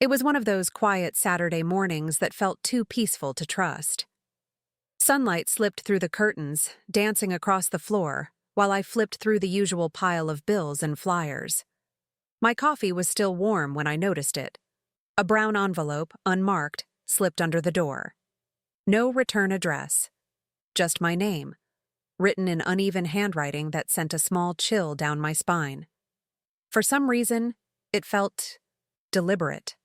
It was one of those quiet Saturday mornings that felt too peaceful to trust. Sunlight slipped through the curtains, dancing across the floor, while I flipped through the usual pile of bills and flyers. My coffee was still warm when I noticed it. A brown envelope, unmarked, slipped under the door. No return address. Just my name, written in uneven handwriting that sent a small chill down my spine. For some reason, it felt deliberate.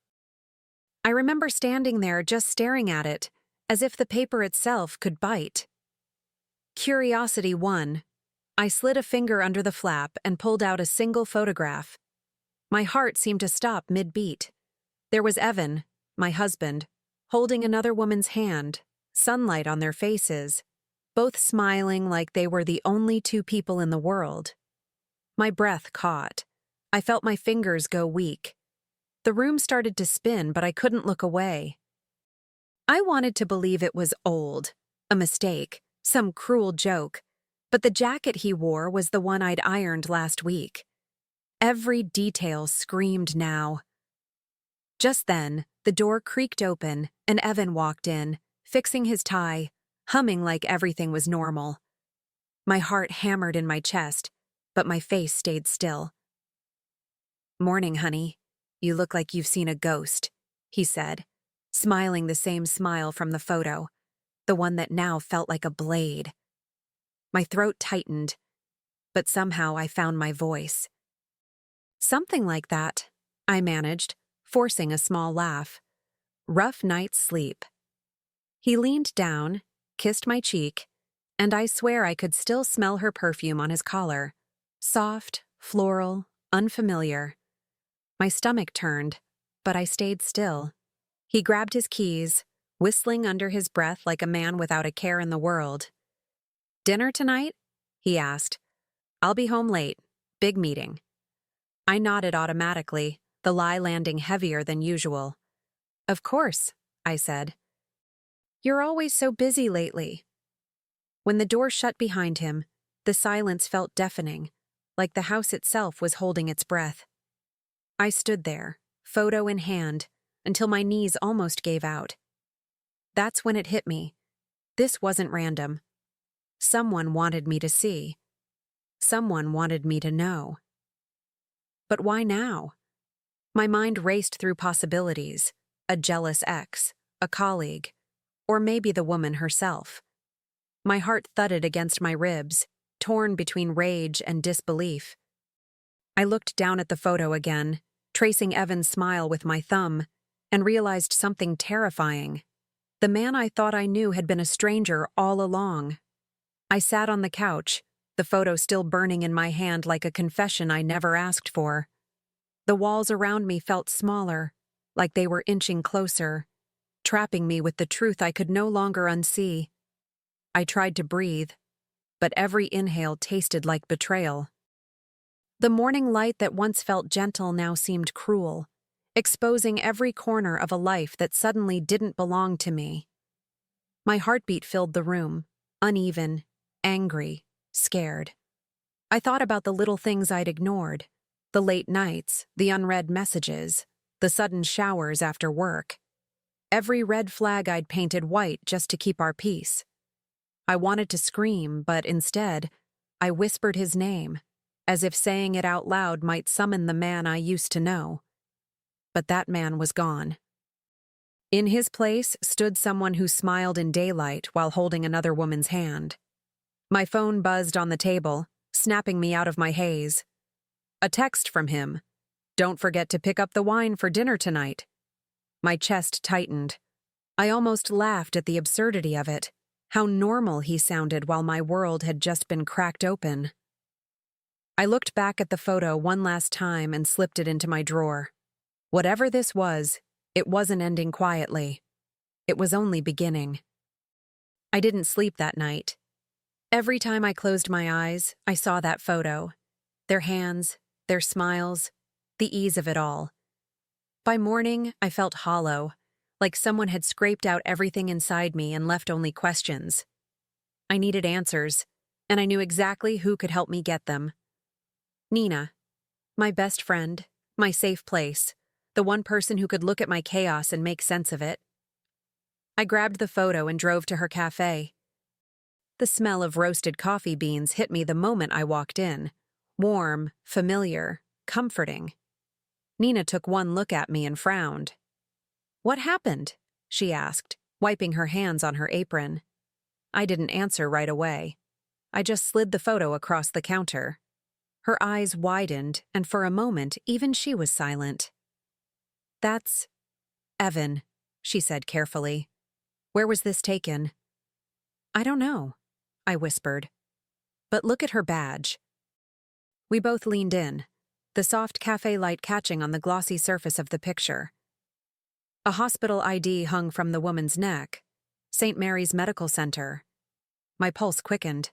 I remember standing there just staring at it, as if the paper itself could bite. Curiosity won. I slid a finger under the flap and pulled out a single photograph. My heart seemed to stop mid-beat. There was Evan, my husband, holding another woman's hand, sunlight on their faces, both smiling like they were the only two people in the world. My breath caught. I felt my fingers go weak. The room started to spin, but I couldn't look away. I wanted to believe it was old, a mistake, some cruel joke, but the jacket he wore was the one I'd ironed last week. Every detail screamed now. Just then, the door creaked open and Evan walked in, fixing his tie, humming like everything was normal. My heart hammered in my chest, but my face stayed still. "Morning, honey. You look like you've seen a ghost," he said, smiling the same smile from the photo, the one that now felt like a blade. My throat tightened, but somehow I found my voice. "Something like that," I managed, forcing a small laugh. "Rough night's sleep." He leaned down, kissed my cheek, and I swear I could still smell her perfume on his collar. Soft, floral, unfamiliar. My stomach turned, but I stayed still. He grabbed his keys, whistling under his breath like a man without a care in the world. "Dinner tonight?" he asked. "I'll be home late. Big meeting." I nodded automatically, the lie landing heavier than usual. "Of course," I said. "You're always so busy lately." When the door shut behind him, the silence felt deafening, like the house itself was holding its breath. I stood there, photo in hand, until my knees almost gave out. That's when it hit me. This wasn't random. Someone wanted me to see. Someone wanted me to know. But why now? My mind raced through possibilities: a jealous ex, a colleague, or maybe the woman herself. My heart thudded against my ribs, torn between rage and disbelief. I looked down at the photo again, tracing Evan's smile with my thumb, and realized something terrifying. The man I thought I knew had been a stranger all along. I sat on the couch, the photo still burning in my hand like a confession I never asked for. The walls around me felt smaller, like they were inching closer, trapping me with the truth I could no longer unsee. I tried to breathe, but every inhale tasted like betrayal. The morning light that once felt gentle now seemed cruel, exposing every corner of a life that suddenly didn't belong to me. My heartbeat filled the room, uneven, angry, scared. I thought about the little things I'd ignored, the late nights, the unread messages, the sudden showers after work. Every red flag I'd painted white just to keep our peace. I wanted to scream, but instead, I whispered his name, as if saying it out loud might summon the man I used to know. But that man was gone. In his place stood someone who smiled in daylight while holding another woman's hand. My phone buzzed on the table, snapping me out of my haze. A text from him. "Don't forget to pick up the wine for dinner tonight." My chest tightened. I almost laughed at the absurdity of it, how normal he sounded while my world had just been cracked open. I looked back at the photo one last time and slipped it into my drawer. Whatever this was, it wasn't ending quietly. It was only beginning. I didn't sleep that night. Every time I closed my eyes, I saw that photo. Their hands, their smiles, the ease of it all. By morning, I felt hollow, like someone had scraped out everything inside me and left only questions. I needed answers, and I knew exactly who could help me get them. Nina, my best friend, my safe place, the one person who could look at my chaos and make sense of it. I grabbed the photo and drove to her cafe. The smell of roasted coffee beans hit me the moment I walked in. Warm, familiar, comforting. Nina took one look at me and frowned. "What happened?" she asked, wiping her hands on her apron. I didn't answer right away. I just slid the photo across the counter. Her eyes widened, and for a moment, even she was silent. "That's Evan," she said carefully. "Where was this taken?" "I don't know," I whispered. "But look at her badge." We both leaned in, the soft cafe light catching on the glossy surface of the picture. A hospital ID hung from the woman's neck. St. Mary's Medical Center. My pulse quickened.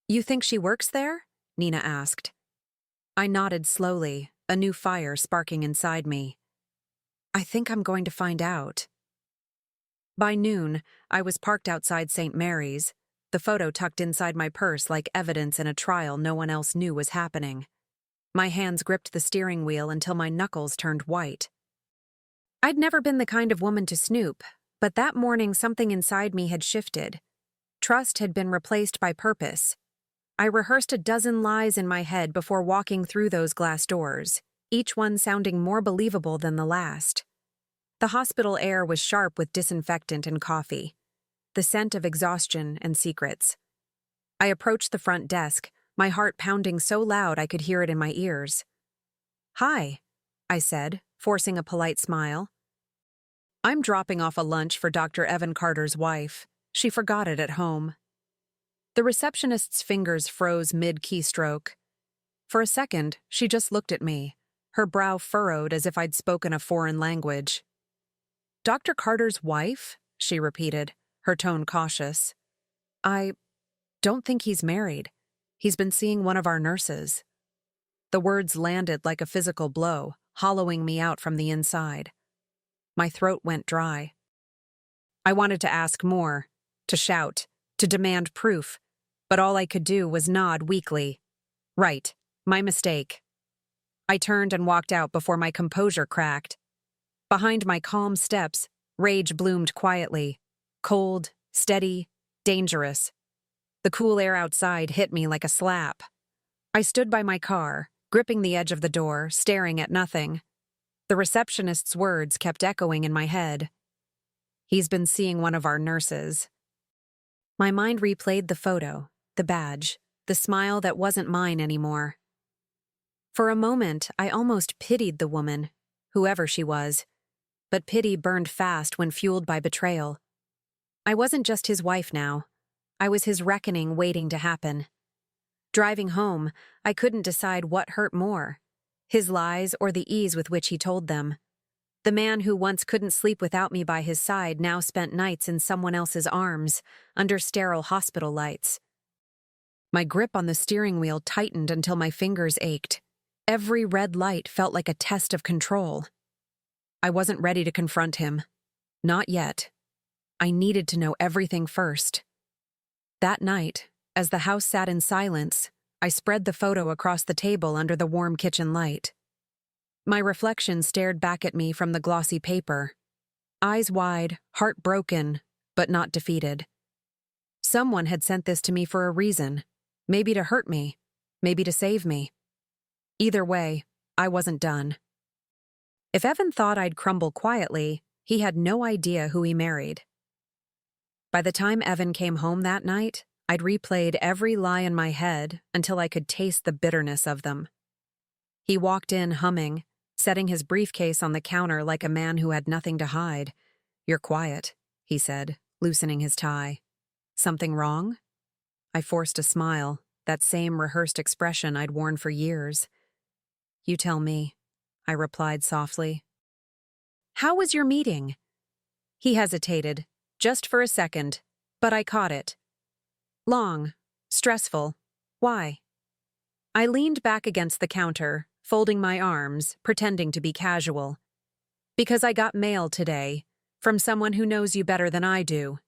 "You think she works there?" Nina asked. I nodded slowly, a new fire sparking inside me. "I think I'm going to find out." By noon, I was parked outside St. Mary's, the photo tucked inside my purse like evidence in a trial no one else knew was happening. My hands gripped the steering wheel until my knuckles turned white. I'd never been the kind of woman to snoop, but that morning something inside me had shifted. Trust had been replaced by purpose. I rehearsed a dozen lies in my head before walking through those glass doors, each one sounding more believable than the last. The hospital air was sharp with disinfectant and coffee, the scent of exhaustion and secrets. I approached the front desk, my heart pounding so loud I could hear it in my ears. "Hi," I said, forcing a polite smile. "I'm dropping off a lunch for Dr. Evan Carter's wife. She forgot it at home." The receptionist's fingers froze mid-keystroke. For a second, she just looked at me, her brow furrowed as if I'd spoken a foreign language. "Dr. Carter's wife?" she repeated, her tone cautious. "I don't think he's married. He's been seeing one of our nurses." The words landed like a physical blow, hollowing me out from the inside. My throat went dry. I wanted to ask more, to shout, to demand proof, but all I could do was nod weakly. Right, my mistake. I turned and walked out before my composure cracked. Behind my calm steps, rage bloomed quietly, cold, steady, dangerous. The cool air outside hit me like a slap. I stood by my car, gripping the edge of the door, staring at nothing. The receptionist's words kept echoing in my head. "He's been seeing one of our nurses." My mind replayed the photo, the badge, the smile that wasn't mine anymore. For a moment, I almost pitied the woman, whoever she was, but pity burned fast when fueled by betrayal. I wasn't just his wife now. I was his reckoning waiting to happen. Driving home, I couldn't decide what hurt more, his lies or the ease with which he told them. The man who once couldn't sleep without me by his side now spent nights in someone else's arms, under sterile hospital lights. My grip on the steering wheel tightened until my fingers ached. Every red light felt like a test of control. I wasn't ready to confront him. Not yet. I needed to know everything first. That night, as the house sat in silence, I spread the photo across the table under the warm kitchen light. My reflection stared back at me from the glossy paper. Eyes wide, heart broken, but not defeated. Someone had sent this to me for a reason. Maybe to hurt me, maybe to save me. Either way, I wasn't done. If Evan thought I'd crumble quietly, he had no idea who he married. By the time Evan came home that night, I'd replayed every lie in my head until I could taste the bitterness of them. He walked in humming, setting his briefcase on the counter like a man who had nothing to hide. "You're quiet," he said, loosening his tie. "Something wrong?" I forced a smile, that same rehearsed expression I'd worn for years. "You tell me," I replied softly. "How was your meeting?" He hesitated, just for a second, but I caught it. "Long. Stressful. Why?" I leaned back against the counter, folding my arms, pretending to be casual. "Because I got mail today, from someone who knows you better than I do."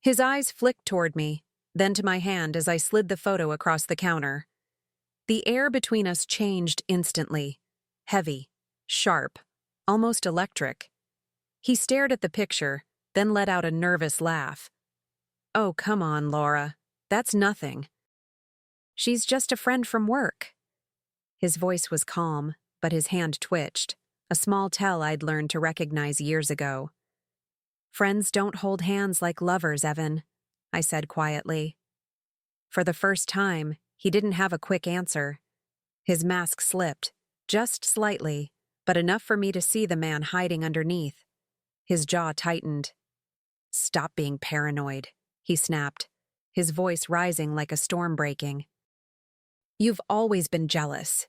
His eyes flicked toward me, then to my hand as I slid the photo across the counter. The air between us changed instantly, heavy. sharp, almost electric. He stared at the picture, then let out a nervous laugh. "Oh, come on, Laura. That's nothing. She's just a friend from work." His voice was calm, but his hand twitched, a small tell I'd learned to recognize years ago. "Friends don't hold hands like lovers, Evan," I said quietly. For the first time, he didn't have a quick answer. His mask slipped, just slightly, but enough for me to see the man hiding underneath. His jaw tightened. "Stop being paranoid," he snapped, his voice rising like a storm breaking. "You've always been jealous."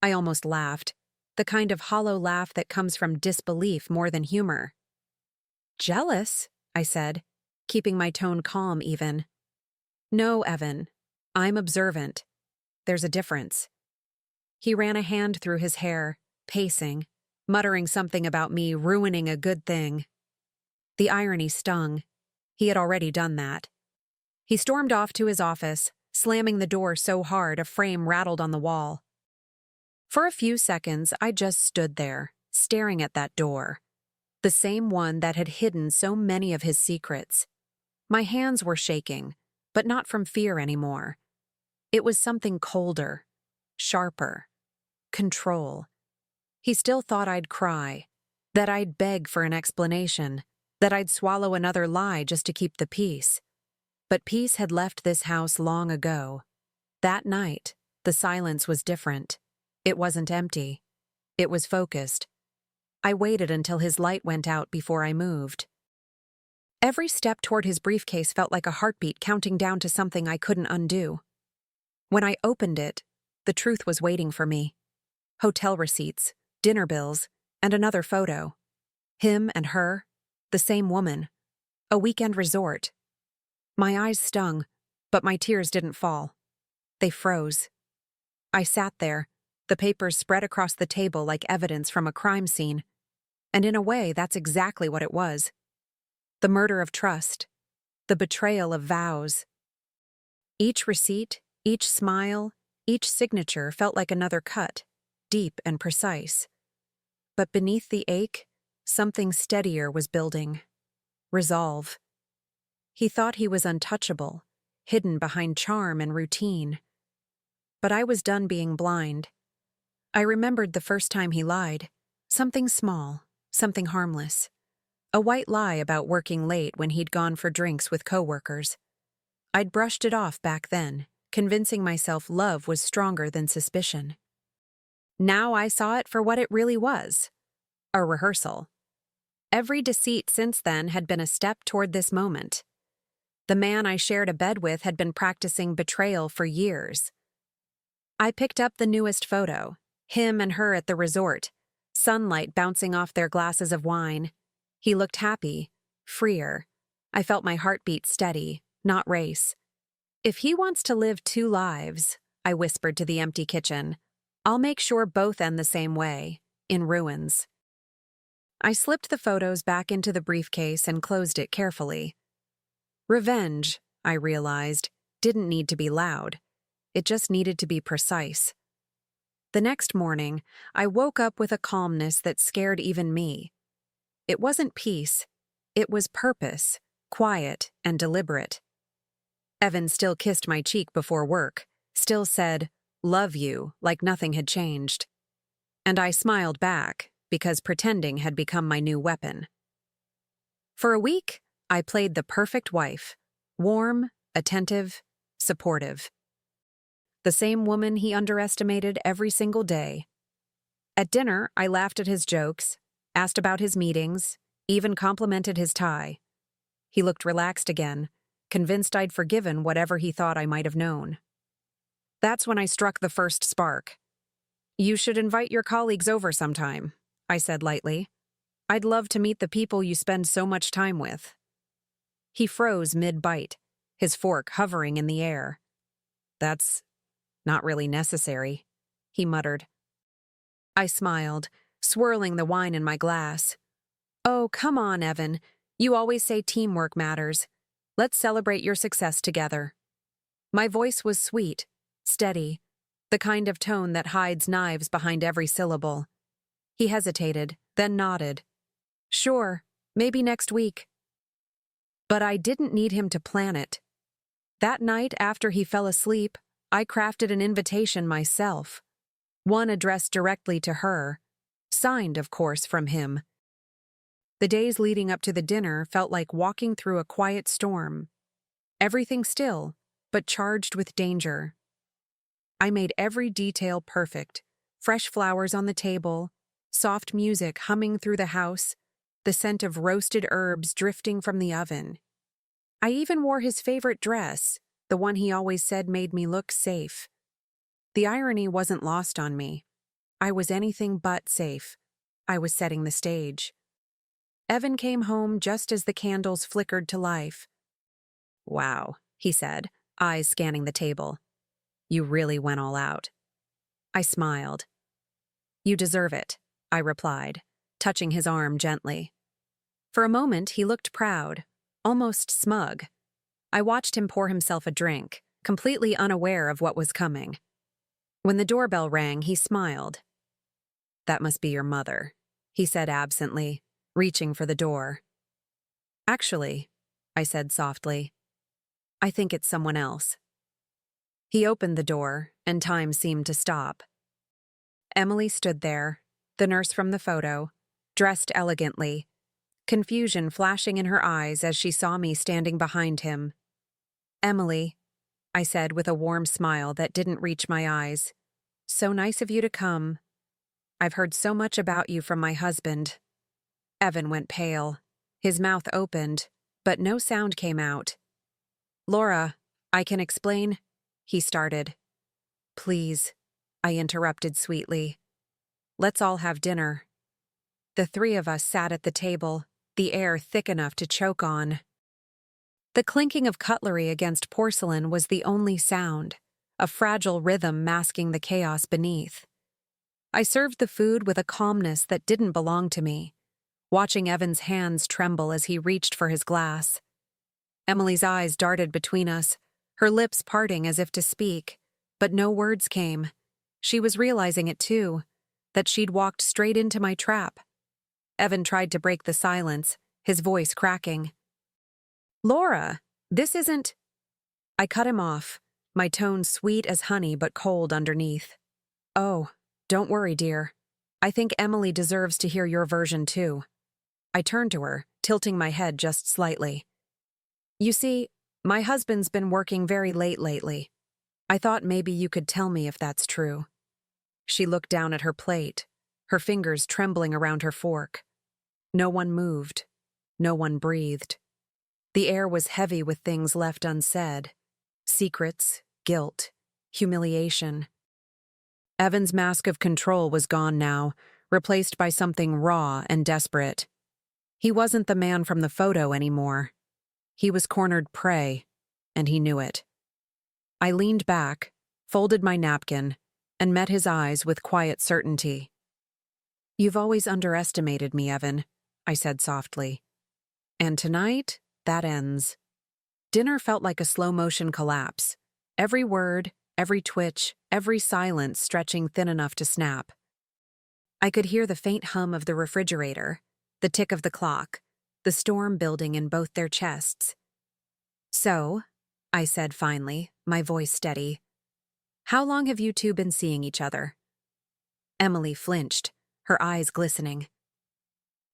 I almost laughed, the kind of hollow laugh that comes from disbelief more than humor. "Jealous?" I said, keeping my tone calm even. "No, Evan. I'm observant. There's a difference." He ran a hand through his hair, pacing, muttering something about me ruining a good thing. The irony stung. He had already done that. He stormed off to his office, slamming the door so hard a frame rattled on the wall. For a few seconds, I just stood there, staring at that door, the same one that had hidden so many of his secrets. My hands were shaking, but not from fear anymore. It was something colder, sharper, control. He still thought I'd cry, that I'd beg for an explanation, that I'd swallow another lie just to keep the peace. But peace had left this house long ago. That night, the silence was different. It wasn't empty. It was focused. I waited until his light went out before I moved. Every step toward his briefcase felt like a heartbeat counting down to something I couldn't undo. When I opened it, the truth was waiting for me. Hotel receipts, dinner bills, and another photo. Him and her, the same woman. A weekend resort. My eyes stung, but my tears didn't fall. They froze. I sat there, the papers spread across the table like evidence from a crime scene. And in a way, that's exactly what it was. The murder of trust. The betrayal of vows. Each receipt, each smile, each signature felt like another cut, deep and precise. But beneath the ache, something steadier was building. Resolve. He thought he was untouchable, hidden behind charm and routine. But I was done being blind. I remembered the first time he lied. Something small, something harmless. A white lie about working late when he'd gone for drinks with coworkers. I'd brushed it off back then, convincing myself love was stronger than suspicion. Now I saw it for what it really was. A rehearsal. Every deceit since then had been a step toward this moment. The man I shared a bed with had been practicing betrayal for years. I picked up the newest photo, him and her at the resort, sunlight bouncing off their glasses of wine. He looked happy, freer. I felt my heartbeat steady, not race. "If he wants to live two lives," I whispered to the empty kitchen, "I'll make sure both end the same way, in ruins." I slipped the photos back into the briefcase and closed it carefully. Revenge, I realized, didn't need to be loud. It just needed to be precise. The next morning, I woke up with a calmness that scared even me. It wasn't peace. It was purpose, quiet and deliberate. Evan still kissed my cheek before work, still said, "Love you," like nothing had changed. And I smiled back, because pretending had become my new weapon. For a week, I played the perfect wife, warm, attentive, supportive. The same woman he underestimated every single day. At dinner, I laughed at his jokes, asked about his meetings, even complimented his tie. He looked relaxed again, convinced I'd forgiven whatever he thought I might have known. That's when I struck the first spark. "You should invite your colleagues over sometime," I said lightly. "I'd love to meet the people you spend so much time with." He froze mid-bite, his fork hovering in the air. "That's not really necessary," he muttered. I smiled, swirling the wine in my glass. "Oh, come on, Evan. You always say teamwork matters. Let's celebrate your success together." My voice was sweet, steady, the kind of tone that hides knives behind every syllable. He hesitated, then nodded. Sure, maybe next week. But I didn't need him to plan it. That night after he fell asleep, I crafted an invitation myself. One addressed directly to her, signed, of course, from him. The days leading up to the dinner felt like walking through a quiet storm. Everything still, but charged with danger. I made every detail perfect. Fresh flowers on the table, soft music humming through the house, the scent of roasted herbs drifting from the oven. I even wore his favorite dress, the one he always said made me look safe. The irony wasn't lost on me. I was anything but safe. I was setting the stage. Evan came home just as the candles flickered to life. Wow, he said, eyes scanning the table. You really went all out. I smiled. You deserve it, I replied, touching his arm gently. For a moment, he looked proud, almost smug. I watched him pour himself a drink, completely unaware of what was coming. When the doorbell rang, he smiled. That must be your mother, he said absently, reaching for the door. Actually, I said softly, I think it's someone else. He opened the door, and time seemed to stop. Emily stood there, the nurse from the photo, dressed elegantly, confusion flashing in her eyes as she saw me standing behind him. Emily, I said with a warm smile that didn't reach my eyes. So nice of you to come. I've heard so much about you from my husband. Evan went pale. His mouth opened, but no sound came out. Laura, I can explain, he started. Please, I interrupted sweetly. Let's all have dinner. The three of us sat at the table, the air thick enough to choke on. The clinking of cutlery against porcelain was the only sound, a fragile rhythm masking the chaos beneath. I served the food with a calmness that didn't belong to me, watching Evan's hands tremble as he reached for his glass. Emily's eyes darted between us, her lips parting as if to speak, but no words came. She was realizing it too, that she'd walked straight into my trap. Evan tried to break the silence, his voice cracking. Laura, this isn't... I cut him off, my tone sweet as honey but cold underneath. Oh, don't worry, dear. I think Emily deserves to hear your version too. I turned to her, tilting my head just slightly. You see, my husband's been working very late lately. I thought maybe you could tell me if that's true. She looked down at her plate, her fingers trembling around her fork. No one moved. No one breathed. The air was heavy with things left unsaid. Secrets, guilt, humiliation. Evan's mask of control was gone now, replaced by something raw and desperate. He wasn't the man from the photo anymore. He was cornered prey, and he knew it. I leaned back, folded my napkin, and met his eyes with quiet certainty. You've always underestimated me, Evan, I said softly. And tonight, that ends. Dinner felt like a slow-motion collapse. Every word, every twitch, every silence stretching thin enough to snap. I could hear the faint hum of the refrigerator, the tick of the clock, the storm building in both their chests. So, I said finally, my voice steady, how long have you two been seeing each other? Emily flinched, her eyes glistening.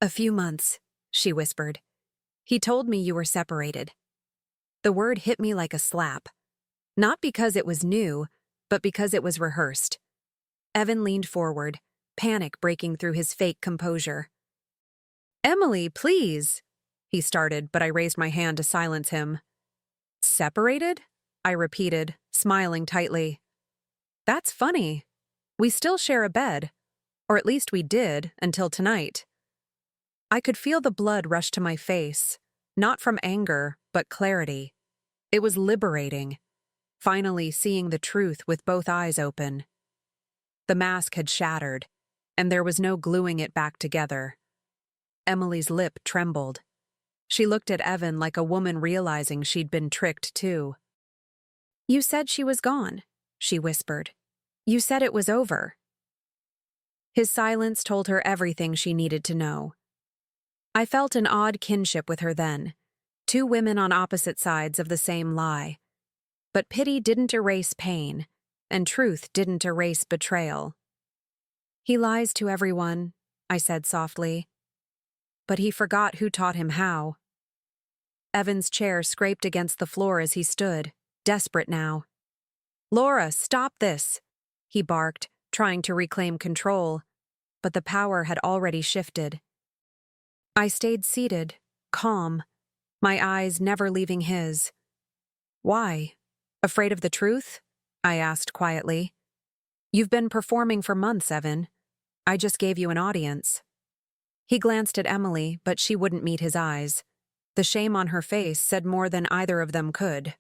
A few months, she whispered. He told me you were separated. The word hit me like a slap. Not because it was new, but because it was rehearsed. Evan leaned forward, panic breaking through his fake composure. Emily, please, he started, but I raised my hand to silence him. Separated? I repeated, smiling tightly. That's funny. We still share a bed, or at least we did until tonight. I could feel the blood rush to my face, not from anger, but clarity. It was liberating, finally seeing the truth with both eyes open. The mask had shattered, and there was no gluing it back together. Emily's lip trembled. She looked at Evan like a woman realizing she'd been tricked too. You said she was gone, she whispered. You said it was over. His silence told her everything she needed to know. I felt an odd kinship with her then, two women on opposite sides of the same lie. But pity didn't erase pain, and truth didn't erase betrayal. "He lies to everyone," I said softly. "But he forgot who taught him how." Evan's chair scraped against the floor as he stood, desperate now. "Laura, stop this!" he barked, trying to reclaim control, but the power had already shifted. I stayed seated, calm, my eyes never leaving his. "Why? Afraid of the truth?" I asked quietly. "You've been performing for months, Evan. I just gave you an audience." He glanced at Emily, but she wouldn't meet his eyes. The shame on her face said more than either of them could.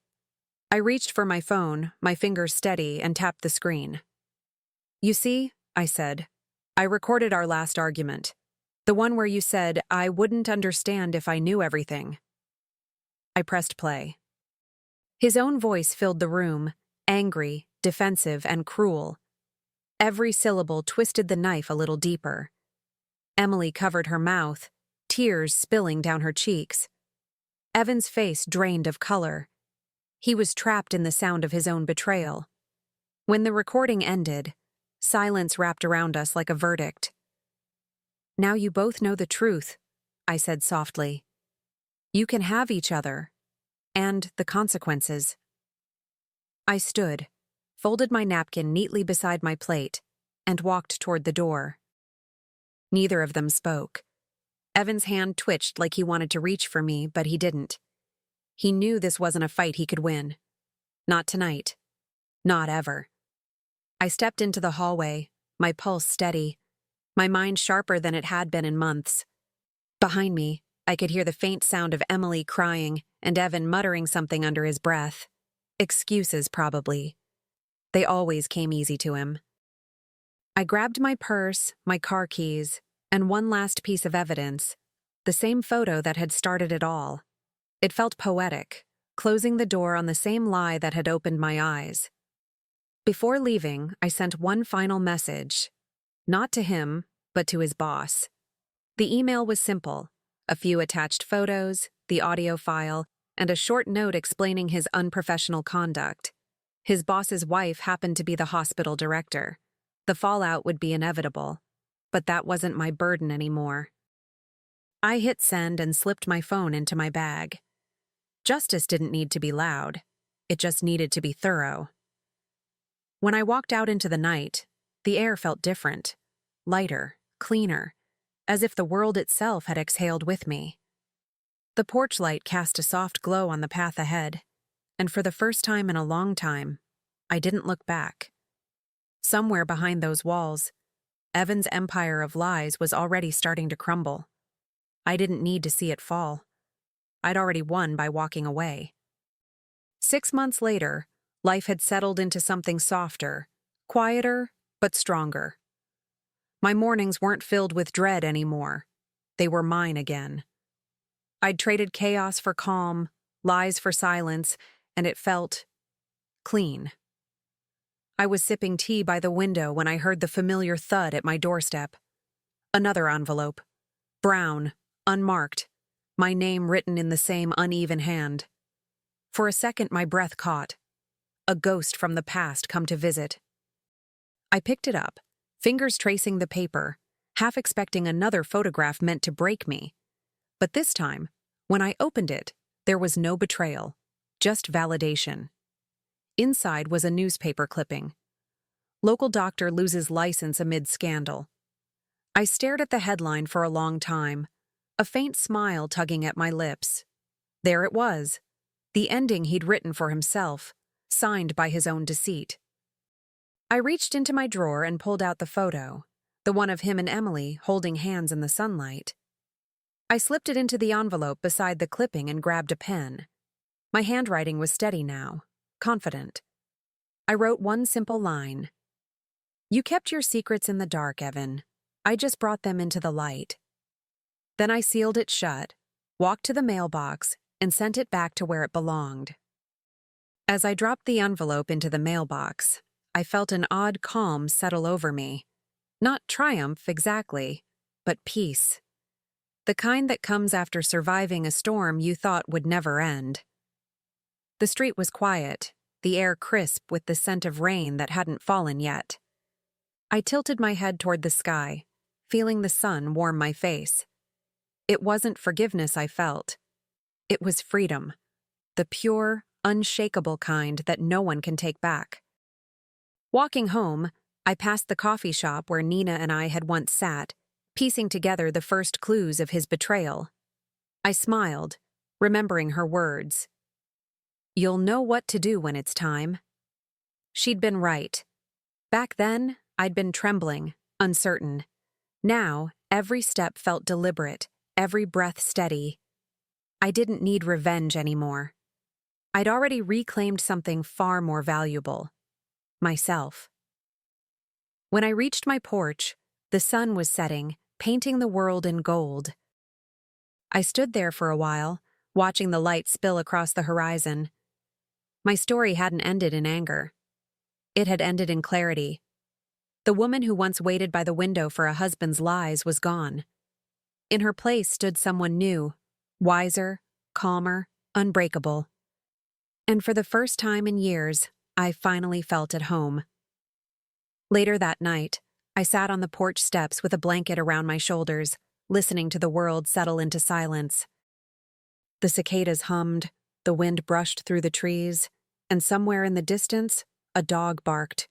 I reached for my phone, my fingers steady, and tapped the screen. "You see," I said, "I recorded our last argument. The one where you said I wouldn't understand if I knew everything." I pressed play. His own voice filled the room, angry, defensive, and cruel. Every syllable twisted the knife a little deeper. Emily covered her mouth, tears spilling down her cheeks. Evan's face drained of color. He was trapped in the sound of his own betrayal. When the recording ended, silence wrapped around us like a verdict. "Now you both know the truth," I said softly. "You can have each other, and the consequences." I stood, folded my napkin neatly beside my plate, and walked toward the door. Neither of them spoke. Evan's hand twitched like he wanted to reach for me, but he didn't. He knew this wasn't a fight he could win. Not tonight. Not ever. I stepped into the hallway, my pulse steady, my mind sharper than it had been in months. Behind me, I could hear the faint sound of Emily crying and Evan muttering something under his breath. Excuses, probably. They always came easy to him. I grabbed my purse, my car keys, and one last piece of evidence, the same photo that had started it all. It felt poetic, closing the door on the same lie that had opened my eyes. Before leaving, I sent one final message. Not to him, but to his boss. The email was simple: a few attached photos, the audio file, and a short note explaining his unprofessional conduct. His boss's wife happened to be the hospital director. The fallout would be inevitable, but that wasn't my burden anymore. I hit send and slipped my phone into my bag. Justice didn't need to be loud. It just needed to be thorough. When I walked out into the night, the air felt different, lighter, cleaner, as if the world itself had exhaled with me. The porch light cast a soft glow on the path ahead, and for the first time in a long time, I didn't look back. Somewhere behind those walls, Evan's empire of lies was already starting to crumble. I didn't need to see it fall. I'd already won by walking away. 6 months later, life had settled into something softer, quieter, but stronger. My mornings weren't filled with dread anymore. They were mine again. I'd traded chaos for calm, lies for silence, and it felt clean. I was sipping tea by the window when I heard the familiar thud at my doorstep. Another envelope. Brown, unmarked, my name written in the same uneven hand. For a second, my breath caught. A ghost from the past come to visit. I picked it up, fingers tracing the paper, half expecting another photograph meant to break me. But this time, when I opened it, there was no betrayal, just validation. Inside was a newspaper clipping. Local doctor loses license amid scandal. I stared at the headline for a long time, a faint smile tugging at my lips. There it was, the ending he'd written for himself, signed by his own deceit. I reached into my drawer and pulled out the photo, the one of him and Emily holding hands in the sunlight. I slipped it into the envelope beside the clipping and grabbed a pen. My handwriting was steady now, confident. I wrote one simple line. "You kept your secrets in the dark, Evan. I just brought them into the light." Then I sealed it shut, walked to the mailbox, and sent it back to where it belonged. As I dropped the envelope into the mailbox, I felt an odd calm settle over me. Not triumph, exactly, but peace. The kind that comes after surviving a storm you thought would never end. The street was quiet, the air crisp with the scent of rain that hadn't fallen yet. I tilted my head toward the sky, feeling the sun warm my face. It wasn't forgiveness I felt. It was freedom. The pure, unshakable kind that no one can take back. Walking home, I passed the coffee shop where Nina and I had once sat, piecing together the first clues of his betrayal. I smiled, remembering her words. "You'll know what to do when it's time." She'd been right. Back then, I'd been trembling, uncertain. Now, every step felt deliberate, every breath steady. I didn't need revenge anymore. I'd already reclaimed something far more valuable. Myself. When I reached my porch, the sun was setting, painting the world in gold. I stood there for a while, watching the light spill across the horizon. My story hadn't ended in anger. It had ended in clarity. The woman who once waited by the window for a husband's lies was gone. In her place stood someone new, wiser, calmer, unbreakable. And for the first time in years, I finally felt at home. Later that night, I sat on the porch steps with a blanket around my shoulders, listening to the world settle into silence. The cicadas hummed, the wind brushed through the trees, and somewhere in the distance, a dog barked.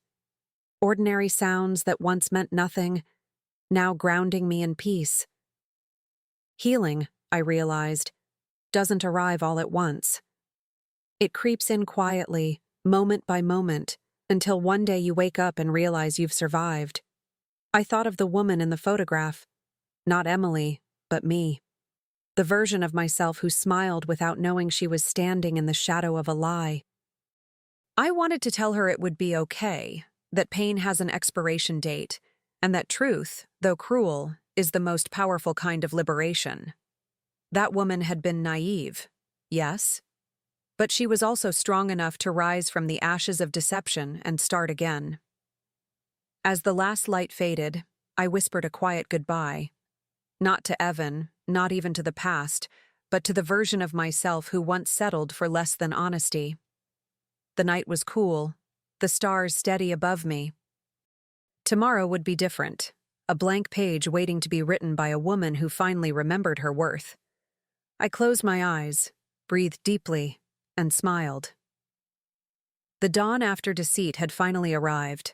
Ordinary sounds that once meant nothing, now grounding me in peace. Healing, I realized, doesn't arrive all at once. It creeps in quietly, moment by moment, until one day you wake up and realize you've survived. I thought of the woman in the photograph. Not Emily, but me. The version of myself who smiled without knowing she was standing in the shadow of a lie. I wanted to tell her it would be okay, that pain has an expiration date, and that truth, though cruel, is the most powerful kind of liberation. That woman had been naive, yes, but she was also strong enough to rise from the ashes of deception and start again. As the last light faded, I whispered a quiet goodbye. Not to Evan, not even to the past, but to the version of myself who once settled for less than honesty. The night was cool, the stars steady above me. Tomorrow would be different, a blank page waiting to be written by a woman who finally remembered her worth. I closed my eyes, breathed deeply, and smiled. The dawn after deceit had finally arrived.